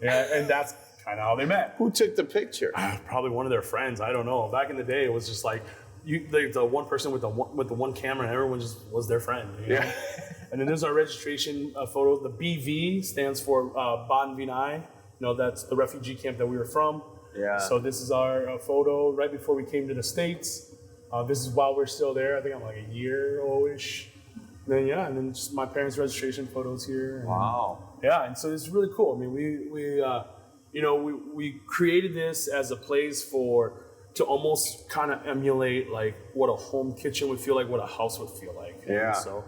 [SPEAKER 2] Yeah, and that's kind of how they met.
[SPEAKER 1] Who took the picture?
[SPEAKER 2] Probably one of their friends. I don't know. Back in the day, it was just the one person with the one camera, and everyone just was their friend. Yeah. And then there's our registration photo. The BV stands for Ban Vinai. That's the refugee camp that we were from. Yeah. So this is our photo right before we came to the States. This is while we're still there. I think I'm a year old-ish. And then just my parents' registration photos here. And,
[SPEAKER 1] wow.
[SPEAKER 2] Yeah, and so it's really cool. I mean, we created this as a place to almost kind of emulate what a home kitchen would feel like, what a house would feel like.
[SPEAKER 1] Yeah.
[SPEAKER 2] And so,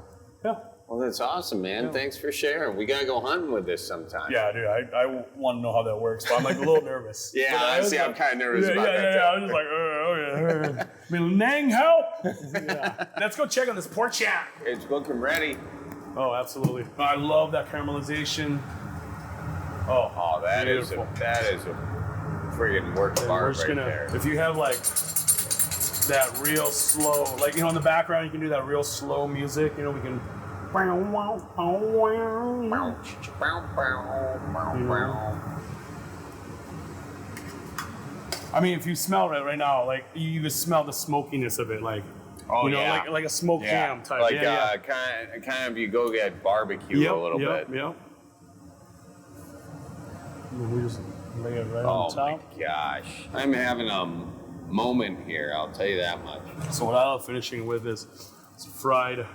[SPEAKER 2] yeah.
[SPEAKER 1] Well, that's awesome, man. Thanks for sharing. We gotta go hunting with this sometime.
[SPEAKER 2] Yeah, dude, I want to know how that works, but I'm like a little nervous.
[SPEAKER 1] Yeah, honestly, I'm kind of nervous about that.
[SPEAKER 2] Yeah, I was just like, I mean, Nang, help! Yeah. Let's go check on this pork chop.
[SPEAKER 1] It's looking ready.
[SPEAKER 2] Oh, absolutely. I love that caramelization.
[SPEAKER 1] Oh, that is a friggin' work of art right there.
[SPEAKER 2] If you have like that real slow, like, you know, in the background, you can do that real slow music. You know, we can. I mean, if you smell it right now, like you can smell the smokiness of it, like you know, like a smoked ham type.
[SPEAKER 1] Like kind of you go get barbecue a little bit.
[SPEAKER 2] Yep. We just lay it right on top.
[SPEAKER 1] Oh my gosh, I'm having a moment here. I'll tell you that much.
[SPEAKER 2] So what I love finishing with is fried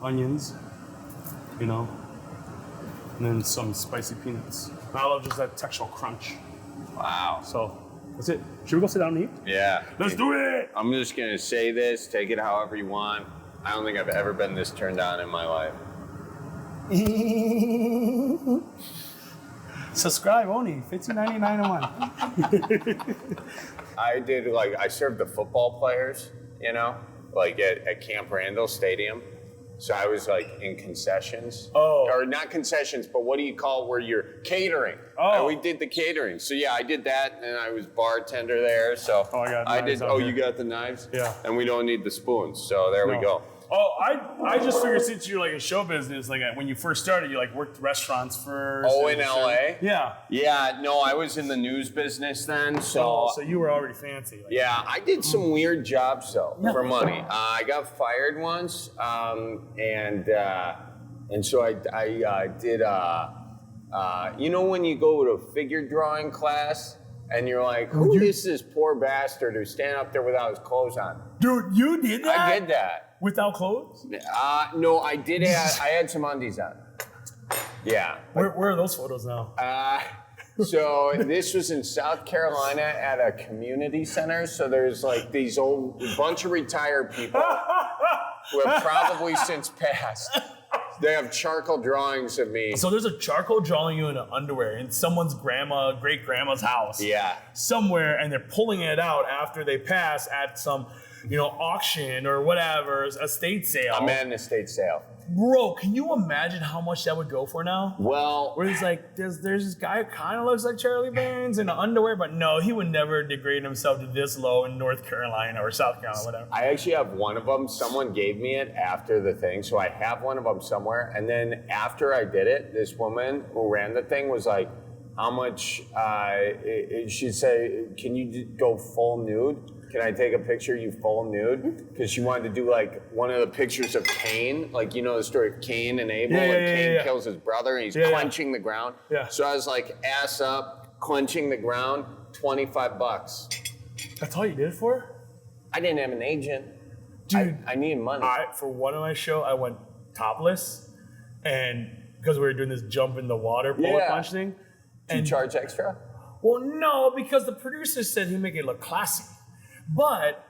[SPEAKER 2] onions, you know, and then some spicy peanuts. I love just that textural crunch.
[SPEAKER 1] Wow.
[SPEAKER 2] So that's it. Should we go sit down and eat?
[SPEAKER 1] Yeah.
[SPEAKER 2] Let's do it.
[SPEAKER 1] I'm just gonna say this. Take it however you want. I don't think I've ever been this turned on in my life.
[SPEAKER 2] Subscribe only, $15.99 a month.
[SPEAKER 1] I served the football players, you know, like at Camp Randall Stadium. So I was like in concessions.
[SPEAKER 2] Oh.
[SPEAKER 1] Or not concessions, but what do you call it where you're catering?
[SPEAKER 2] Oh.
[SPEAKER 1] We did the catering. So yeah, I did that and I was bartender there. So
[SPEAKER 2] I got knives.
[SPEAKER 1] You got the knives?
[SPEAKER 2] Yeah.
[SPEAKER 1] And we don't need the spoons. So there we go.
[SPEAKER 2] Oh, I just figured since you're like in show business, like when you first started, you like worked restaurants first.
[SPEAKER 1] Oh, in LA?
[SPEAKER 2] Yeah.
[SPEAKER 1] Yeah, no, I was in the news business then, so.
[SPEAKER 2] So you were already fancy. Like.
[SPEAKER 1] Yeah, I did some weird jobs though for money. I got fired once, and so I did. You know when you go to a figure drawing class and you're like, who is this poor bastard who's standing up there without his clothes on?
[SPEAKER 2] Dude, you did that?
[SPEAKER 1] I did that.
[SPEAKER 2] Without clothes?
[SPEAKER 1] No, I did. I had some undies on. Yeah.
[SPEAKER 2] Where are those photos now?
[SPEAKER 1] So this was in South Carolina at a community center. So there's like these bunch of retired people who have probably since passed. They have charcoal drawings of me.
[SPEAKER 2] So there's a charcoal drawing you in an underwear in someone's great grandma's house.
[SPEAKER 1] Yeah.
[SPEAKER 2] Somewhere, and they're pulling it out after they pass at some, you know, auction or whatever, estate sale.
[SPEAKER 1] I'm at an estate sale.
[SPEAKER 2] Bro, can you imagine how much that would go for now?
[SPEAKER 1] Well,
[SPEAKER 2] where he's like, there's this guy who kind of looks like Charlie Berens in the underwear, but no, he would never degrade himself to this low in North Carolina or South Carolina, whatever.
[SPEAKER 1] I actually have one of them. Someone gave me it after the thing, so I have one of them somewhere. And then after I did it, this woman who ran the thing was like, how much, she'd say, can you go full nude? Can I take a picture of you full nude? Because she wanted to do like one of the pictures of Cain, like you know the story of Cain and Abel, Cain kills his brother and he's clenching the ground.
[SPEAKER 2] Yeah.
[SPEAKER 1] So I was like ass up, clenching the ground, $25.
[SPEAKER 2] That's all you did it for?
[SPEAKER 1] I didn't have an agent.
[SPEAKER 2] Dude,
[SPEAKER 1] I needed money.
[SPEAKER 2] For one of my show, I went topless, and because we were doing this jump in the water bullet punch thing.
[SPEAKER 1] Did you charge extra?
[SPEAKER 2] Well, no, because the producer said he'd make it look classy. But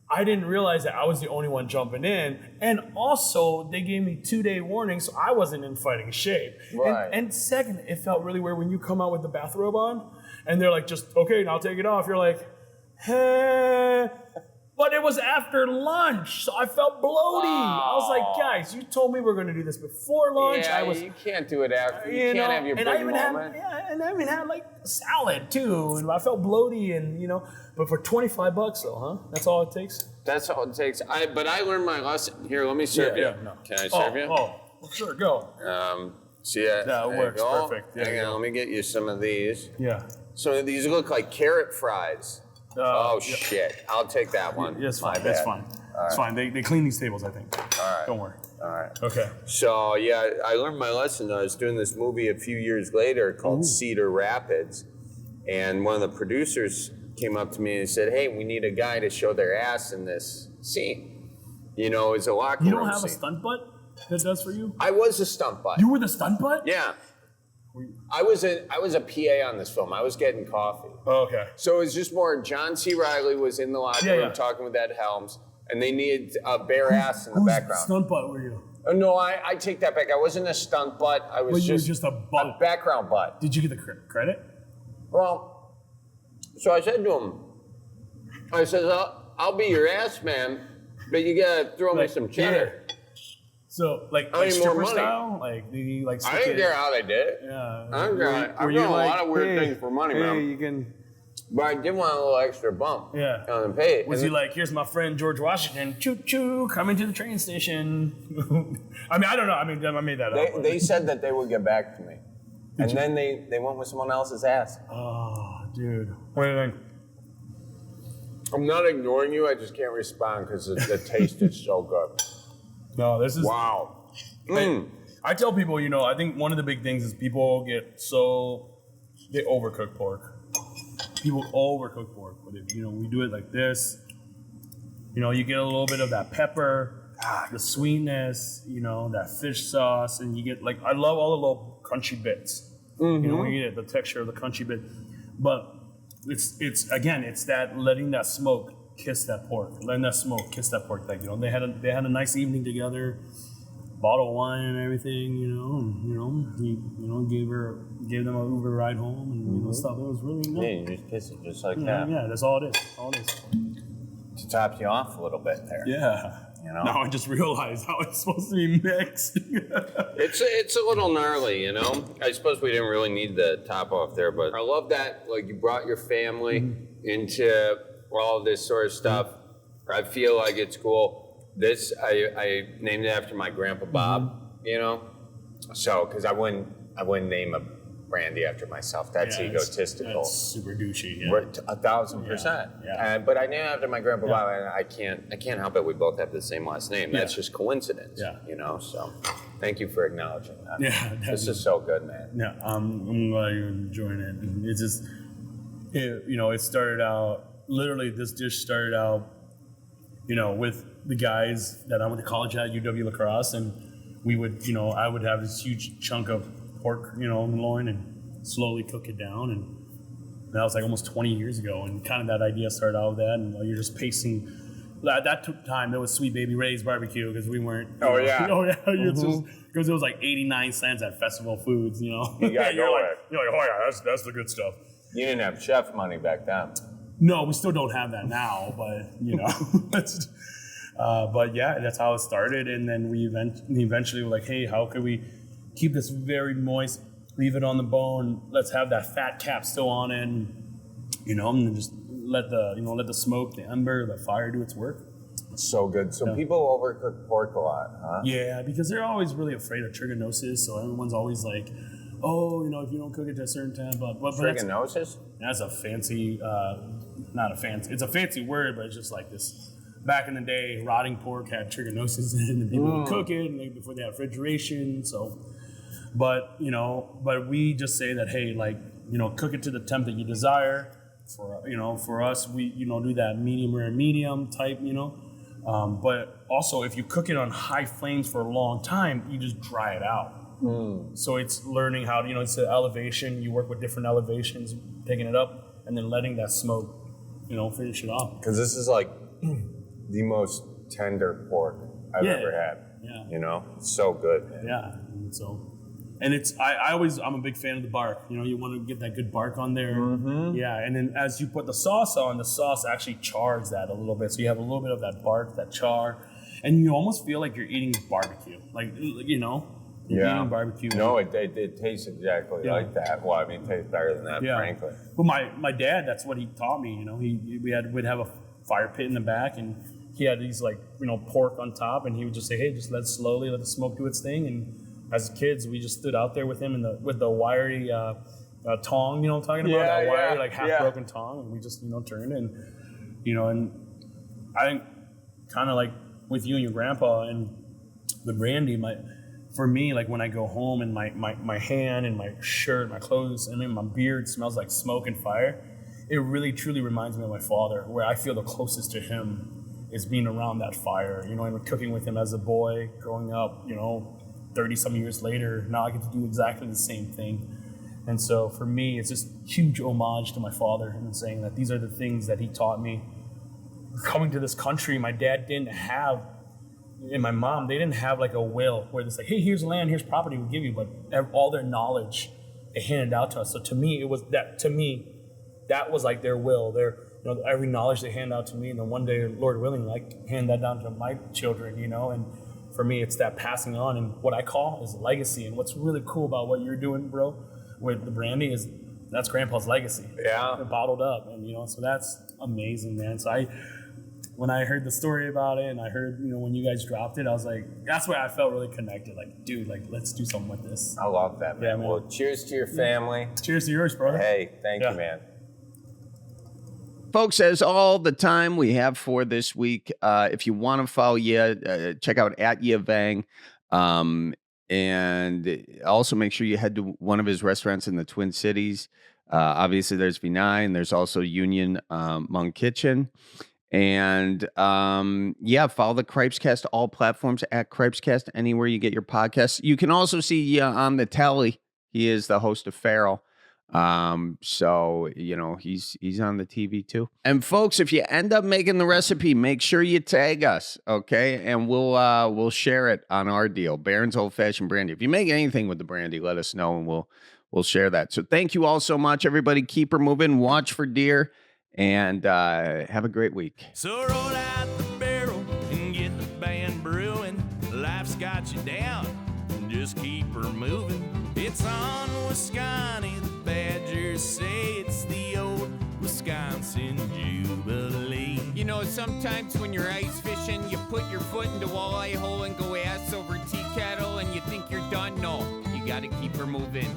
[SPEAKER 2] I didn't realize that I was the only one jumping in. And also, they gave me 2-day warning, so I wasn't in fighting shape.
[SPEAKER 1] Right.
[SPEAKER 2] And second, it felt really weird when you come out with the bathrobe on, and they're like, just, okay, now take it off. You're like, hey. But it was after lunch, so I felt bloaty. I was like, guys, you told me we were going to do this before lunch.
[SPEAKER 1] Yeah, you can't do it after. You can't have your big moment.
[SPEAKER 2] And I even had like salad too, and I felt bloaty, and you know. But for $25 though, huh? That's all it takes.
[SPEAKER 1] That's all it takes. But I learned my lesson. Here, let me serve you.
[SPEAKER 2] No.
[SPEAKER 1] Can I serve you?
[SPEAKER 2] Oh, well, sure, go.
[SPEAKER 1] See that?
[SPEAKER 2] That works perfect.
[SPEAKER 1] Hang on, let me get you some of these.
[SPEAKER 2] Yeah.
[SPEAKER 1] So these look like carrot fries. Shit! I'll take that one.
[SPEAKER 2] That's fine. That's fine. It's fine. They clean these tables, I think.
[SPEAKER 1] All right.
[SPEAKER 2] Don't worry.
[SPEAKER 1] All right.
[SPEAKER 2] Okay.
[SPEAKER 1] So yeah, I learned my lesson. I was doing this movie a few years later called Cedar Rapids, and one of the producers came up to me and said, "Hey, we need a guy to show their ass in this scene. You know, it's a locker room scene."
[SPEAKER 2] You don't have a stunt butt that does for you?
[SPEAKER 1] I was a stunt butt.
[SPEAKER 2] You were the stunt butt?
[SPEAKER 1] Yeah. I was a PA on this film. I was getting coffee.
[SPEAKER 2] Oh, okay.
[SPEAKER 1] So it was just more. John C. Reilly was in the locker room talking with Ed Helms, and they needed a bare ass in the background.
[SPEAKER 2] Stunt butt were you?
[SPEAKER 1] No, I take that back. I wasn't a stunt butt. I was
[SPEAKER 2] just a butt.
[SPEAKER 1] A background butt.
[SPEAKER 2] Did you get the credit?
[SPEAKER 1] Well, so I said to him, I said, I'll be your ass man, but you gotta throw me some cheddar.
[SPEAKER 2] Yeah. So, like stripper style? Like, did you, like,
[SPEAKER 1] I didn't care how they did it.
[SPEAKER 2] Yeah.
[SPEAKER 1] I've done a lot of weird things for money, man.
[SPEAKER 2] You can...
[SPEAKER 1] But I did want a little extra bump.
[SPEAKER 2] Yeah.
[SPEAKER 1] On the pay.
[SPEAKER 2] Was he like, here's my friend George Washington, choo-choo, coming to the train station? I mean, I don't know. I mean, I made that up.
[SPEAKER 1] They said that they would get back to me. Then they went with someone else's ass.
[SPEAKER 2] Oh, dude. What do you think?
[SPEAKER 1] I'm not ignoring you. I just can't respond because the taste is so good.
[SPEAKER 2] No, this is...
[SPEAKER 1] Wow.
[SPEAKER 2] I tell people, you know, I think one of the big things is people they overcook pork. People overcook pork. But if, you know, we do it like this, you know, you get a little bit of that pepper, the sweetness, you know, that fish sauce, and you get, like, I love all the little crunchy bits. Mm-hmm. You know, when you get the texture of the crunchy bit. But it's that letting that smoke kiss that pork, letting that smoke kiss that pork. Like, you know, they had a nice evening together, bottle of wine and everything, he gave them an Uber ride home and stuff. It was really nice.
[SPEAKER 1] Yeah, you just kiss it just like that.
[SPEAKER 2] Yeah, that's all it is.
[SPEAKER 1] To top you off a little bit there.
[SPEAKER 2] Yeah.
[SPEAKER 1] You know?
[SPEAKER 2] Now I just realized how it's supposed to be mixed.
[SPEAKER 1] It's a little gnarly, you know? I suppose we didn't really need the top off there, but I love that, like, you brought your family into all of this sort of stuff. I feel like it's cool. This, I named it after my grandpa Bob, you know? So, because I wouldn't name a brandy after myself. That's egotistical.
[SPEAKER 2] That's super douchey. Yeah.
[SPEAKER 1] 1,000%.
[SPEAKER 2] Yeah.
[SPEAKER 1] But I named it after my grandpa Bob, and I can't help it. We both have the same last name. That's just coincidence. Yeah. You know. So, thank you for acknowledging that. Yeah. Definitely. This is so good, man.
[SPEAKER 2] Yeah. I'm glad you're enjoying it. And it's just, it started out. Literally, this dish started out, with the guys that I went to college at UW La Crosse, and we would, I would have this huge chunk of pork, loin, and slowly cook it down, and that was like almost 20 years ago, and kind of that idea started out with that, and you're just pacing. At that time, there was Sweet Baby Ray's barbecue because we weren't. Because it was like 89 cents at Festival Foods,
[SPEAKER 1] You got
[SPEAKER 2] you're like, oh yeah, that's the good stuff.
[SPEAKER 1] You didn't have chef money back then.
[SPEAKER 2] No, we still don't have that now, but but yeah, that's how it started, and then we eventually were like, hey, how could we keep this very moist, leave it on the bone, let's have that fat cap still on it, and then just let the smoke, the ember, the fire do its work.
[SPEAKER 1] It's so good. So people overcook pork a lot, huh?
[SPEAKER 2] Yeah, because they're always really afraid of trichinosis, so everyone's always like, oh, if you don't cook it to a certain time, but
[SPEAKER 1] trichinosis?
[SPEAKER 2] That's a fancy, it's a fancy word, but it's just like this. Back in the day, rotting pork had trichinosis in it, and people would cook it, and before they had refrigeration. So, but we just say that, hey, cook it to the temp that you desire. For us, we do that medium rare medium type, But also, if you cook it on high flames for a long time, you just dry it out. So it's learning how to, it's the elevation. You work with different elevations, taking it up, and then letting that smoke, finish it off.
[SPEAKER 1] Because this is like the most tender pork I've ever had. Yeah. It's so good, man.
[SPEAKER 2] Yeah. And it's I'm a big fan of the bark. You want to get that good bark on there. Mm-hmm. Yeah. And then as you put the sauce on, the sauce actually chars that a little bit. So you have a little bit of that bark, that char, and you almost feel like you're eating barbecue. You're eating barbecue.
[SPEAKER 1] No, it tastes exactly like that. Well, I mean, it tastes better than that, frankly.
[SPEAKER 2] But my dad, that's what he taught me. We'd have a fire pit in the back, and he had these pork on top, and he would just say, hey, just let the smoke do its thing. And as kids, we just stood out there with him with the wiry tong, I'm talking about, that wiry half broken tong, and we just turned, and and I think kind of like with you and your grandpa and the brandy, for me, like when I go home and my hand and my shirt, my clothes, and then my beard smells like smoke and fire, it really truly reminds me of my father, where I feel the closest to him is being around that fire, and cooking with him as a boy, growing up, 30 some years later. Now I get to do exactly the same thing. And so for me, it's just huge homage to my father, and saying that these are the things that he taught me. Coming to this country, my dad didn't have and my mom, they didn't have like a will where it's like, hey, here's land, here's property, we'll give you, but all their knowledge they handed out to us. So to me, that was like their will, every knowledge they hand out to me, and then one day, Lord willing, like hand that down to my children, and for me, it's that passing on, and what I call is legacy. And what's really cool about what you're doing, bro, with the brandy is that's Grandpa's legacy.
[SPEAKER 3] Yeah,
[SPEAKER 2] they're bottled up, and so that's amazing, man. So when I heard the story about it, and I heard when you guys dropped it, I was like, that's why I felt really connected. Like, dude, like let's do something with this.
[SPEAKER 3] I love that, man.
[SPEAKER 2] Yeah, man.
[SPEAKER 3] Well, cheers to your family.
[SPEAKER 2] Cheers to yours, brother.
[SPEAKER 3] Hey, thank you, man.
[SPEAKER 1] Folks, as all the time we have for this week, if you want to follow Yia, check out @Yia Vang. And also make sure you head to one of his restaurants in the Twin Cities. Obviously, there's Vinai, and there's also Union Hmong Kitchen. And follow the Cripescast, all platforms @Cripescast, anywhere you get your podcasts. You can also see Yia on the telly. He is the host of Feral. So he's on the TV too. And folks, if you end up making the recipe, make sure you tag us, okay? And we'll share it on our deal, Berens Old Fashioned Brandy. If you make anything with the brandy, let us know, and we'll share that. So thank you all so much, everybody. Keep her moving, watch for deer, and have a great week.
[SPEAKER 4] So roll out the barrel and get the band brewing. Life's got you down, just keep her moving. It's on Wisconsin. Badgers say it's the old Wisconsin Jubilee.
[SPEAKER 5] Sometimes when you're ice fishing, you put your foot in the walleye hole and go ass over tea kettle, and you think you're done. No, you gotta keep her moving.